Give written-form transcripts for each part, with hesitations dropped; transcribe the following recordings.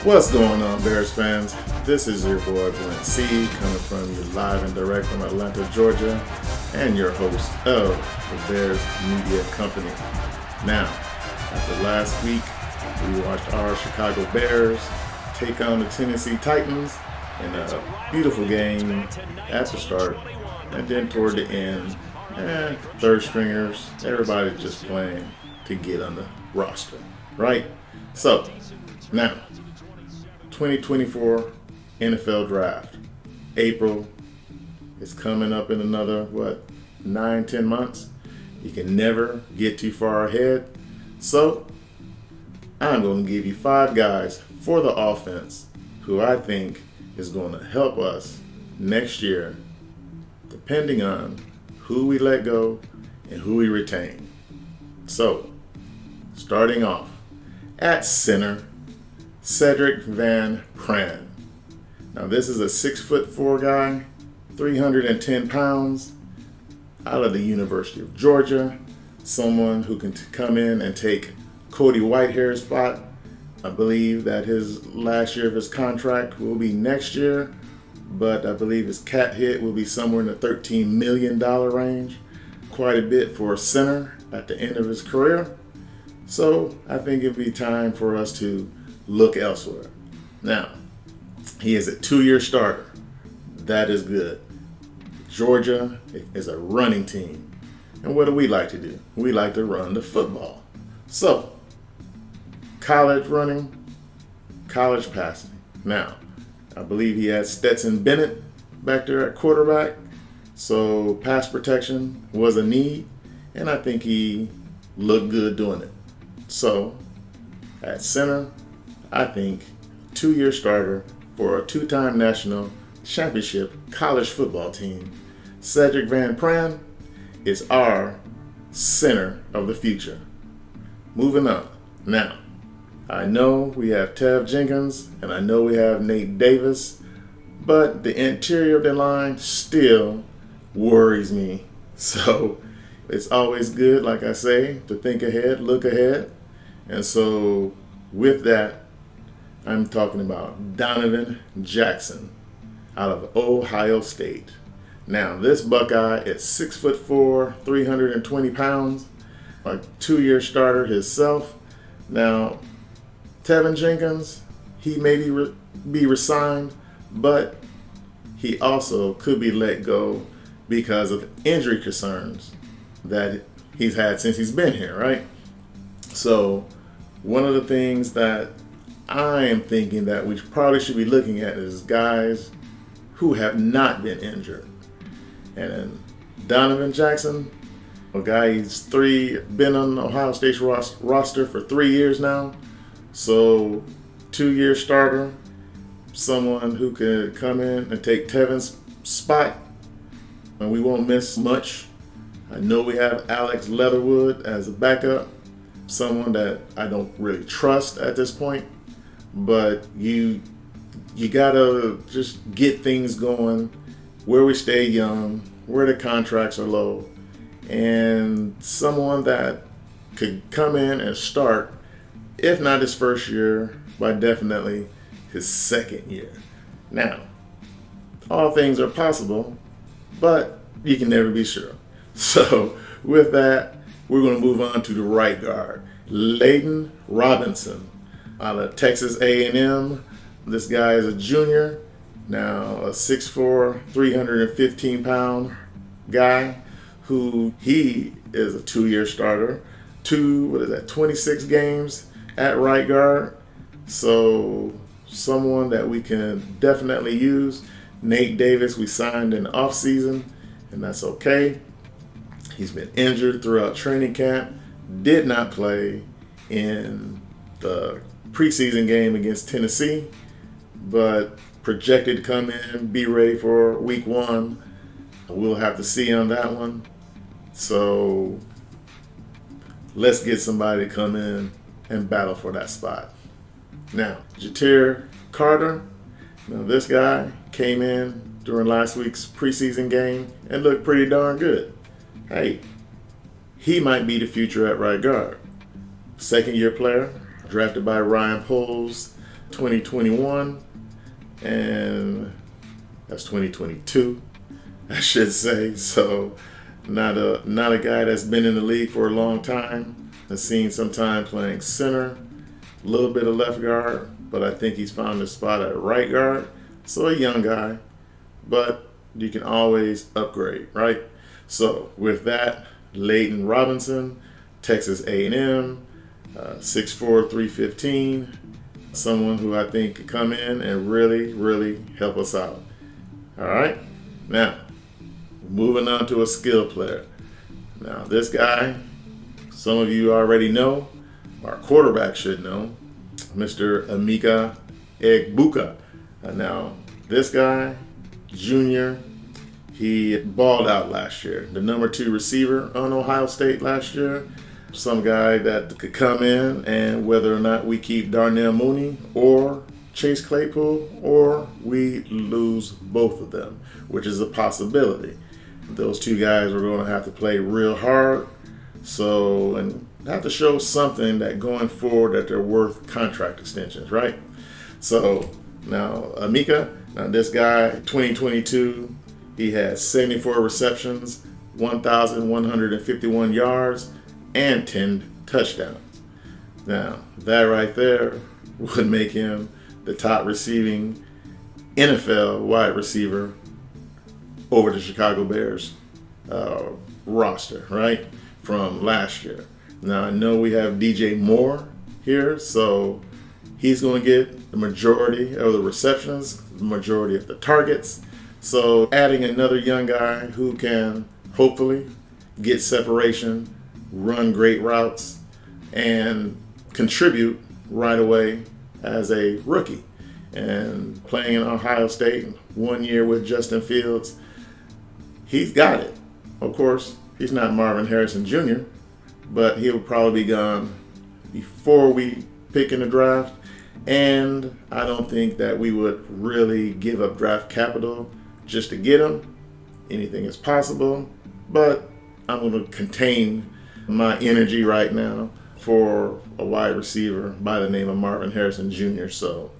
What's going on, Bears fans? This is your boy Brent C, coming from you live and direct from Atlanta, Georgia, and your host of the Bears Media Company. Now, after last week, we watched our Chicago Bears take on the Tennessee Titans in a beautiful game at the start, and then toward the end, third stringers, everybody just playing to get on the roster, right? So, now, 2024 NFL Draft. April is coming up in another, 9-10 months. You can never get too far ahead. So, I'm going to give you 5 guys for the offense who I think is going to help us next year, depending on who we let go and who we retain. So, starting off at center, Cedric Van Pran. Now this is a 6'4" guy, 310 pounds, out of the University of Georgia. Someone who can come in and take Cody Whitehair's spot. I believe that his last year of his contract will be next year, but I believe his cap hit will be somewhere in the $13 million range. Quite a bit for a center at the end of his career. So I think it'll be time for us to look elsewhere. Now, he is a 2-year starter. That is good. Georgia is a running team. And what do we like to do? We like to run the football. So, college running, college passing. Now, I believe he had Stetson Bennett back there at quarterback. So, pass protection was a need. And I think he looked good doing it. So, at center, I think 2-year starter for a 2-time national championship college football team, Cedric Van Pran is our center of the future. Moving on. Now, I know we have Tev Jenkins and I know we have Nate Davis, but the interior of the line still worries me. So it's always good, like I say, to think ahead, look ahead. And so with that, I'm talking about Donovan Jackson out of Ohio State. Now, this Buckeye is 6'4", 320 pounds, a 2-year starter himself. Now, Tevin Jenkins, he may be resigned, but he also could be let go because of injury concerns that he's had since he's been here, right? So, one of the things that I am thinking that we probably should be looking at is guys who have not been injured. And Donovan Jackson, a guy been on the Ohio State's roster for 3 years now. So 2-year starter, someone who could come in and take Tevin's spot, and we won't miss much. I know we have Alex Leatherwood as a backup, someone that I don't really trust at this point. But you gotta just get things going where we stay young, where the contracts are low, and someone that could come in and start, if not his first year, but definitely his second year. Now, all things are possible, but you can never be sure. So with that, we're gonna move on to the right guard, Layden Robinson, out of Texas A&M. This guy is a junior, now a 6'4", 315 pound guy who he is a 2-year starter. 26 games at right guard. So someone that we can definitely use. Nate Davis we signed in the offseason, and that's okay. He's been injured throughout training camp, did not play in the preseason game against Tennessee, but projected to come in, be ready for week 1. We'll have to see on that one. So let's get somebody to come in and battle for that spot. Now, Ja'Tyre Carter. Now this guy came in during last week's preseason game and looked pretty darn good. Hey, he might be the future at right guard. 2nd-year player, drafted by Ryan Poles 2021, and that's 2022, I should say. So not a guy that's been in the league for a long time. I've seen some time playing center, a little bit of left guard, but I think he's found a spot at right guard. So a young guy, but you can always upgrade, right? So with that, Leighton Robinson, Texas A&M, 6'4", 315, someone who I think could come in and really help us out. All right, now moving on to a skill player. Now this guy, some of you already know, our quarterback should know, Mr. Emeka Egbuka. Now this guy, junior, he balled out last year. The number 2 receiver on Ohio State last year. Some guy that could come in, and whether or not we keep Darnell Mooney or Chase Claypool, or we lose both of them, which is a possibility. Those 2 guys are going to have to play real hard, so and have to show something that going forward that they're worth contract extensions, right? So now Emeka, now this guy, 2022, he has 74 receptions, 1,151 yards, and 10 touchdowns. Now, that right there would make him the top receiving NFL wide receiver over the Chicago Bears roster, right, from last year. Now, I know we have DJ Moore here, so he's going to get the majority of the receptions, the majority of the targets. So adding another young guy who can hopefully get separation, run great routes, and contribute right away as a rookie. And playing in Ohio State, 1 year with Justin Fields, he's got it. Of course, he's not Marvin Harrison Jr., but he'll probably be gone before we pick in the draft. And I don't think that we would really give up draft capital just to get him. Anything is possible, but I'm going to contain my energy right now for a wide receiver by the name of Marvin Harrison Jr. So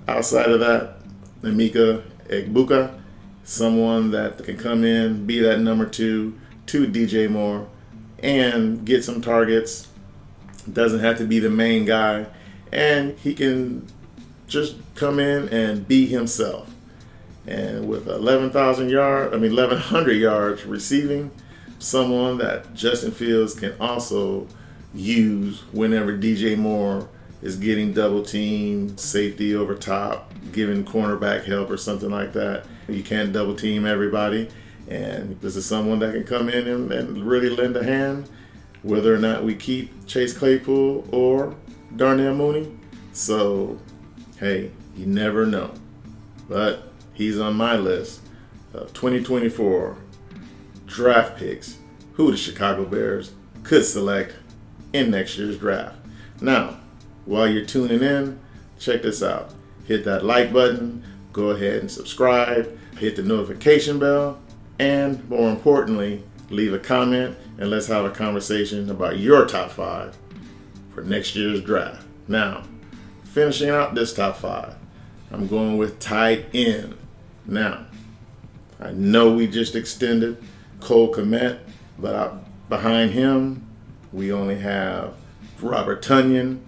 outside of that, Emeka Egbuka, someone that can come in, be that number 2 to DJ Moore, and get some targets. Doesn't have to be the main guy, and he can just come in and be himself. And with 1,100 yards receiving, someone that Justin Fields can also use whenever DJ Moore is getting double teamed, safety over top, giving cornerback help or something like that. You can't double team everybody. And this is someone that can come in and really lend a hand, whether or not we keep Chase Claypool or Darnell Mooney. So, hey, you never know. But he's on my list of 2024 draft picks who the Chicago Bears could select in next year's draft. Now, while you're tuning in, check this out. Hit that like button, go ahead and subscribe, hit the notification bell, and more importantly, leave a comment and let's have a conversation about your top 5 for next year's draft. Now, finishing out this top 5, I'm going with tight end. Now, I know we just extended Cole Kmet, but behind him, we only have Robert Tonyan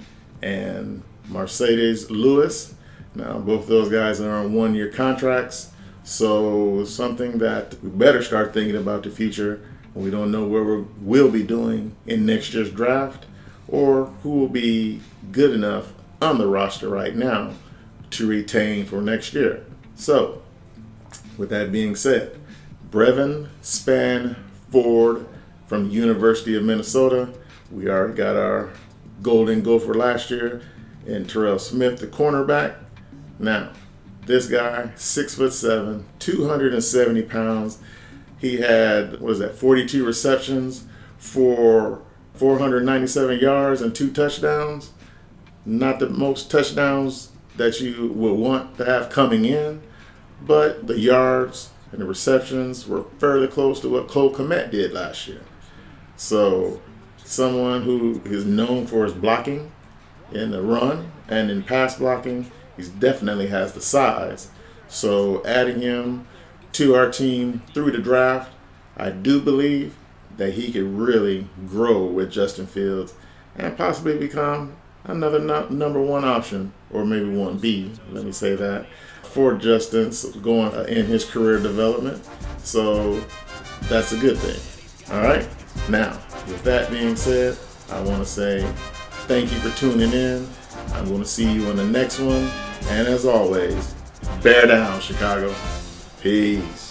and Mercedes Lewis. Now, both those guys are on 1-year contracts, so something that we better start thinking about the future. We don't know where we'll be doing in next year's draft or who will be good enough on the roster right now to retain for next year. So, with that being said, Brevin Spanford from the University of Minnesota. We already got our Golden Gopher last year, and Terrell Smith, the cornerback. Now, this guy, 6'7", 270 pounds. He had, 42 receptions for 497 yards and 2 touchdowns. Not the most touchdowns that you would want to have coming in, but the yards and the receptions were fairly close to what Cole Kmet did last year. So someone who is known for his blocking in the run and in pass blocking, He definitely has the size. So adding him to our team through the draft, I do believe that he could really grow with Justin Fields and possibly become another number one option, or maybe 1B, let me say that, for Justin going in his career development. So that's a good thing. All right. Now, with that being said, I want to say thank you for tuning in. I'm going to see you on the next one. And as always, bear down, Chicago. Peace.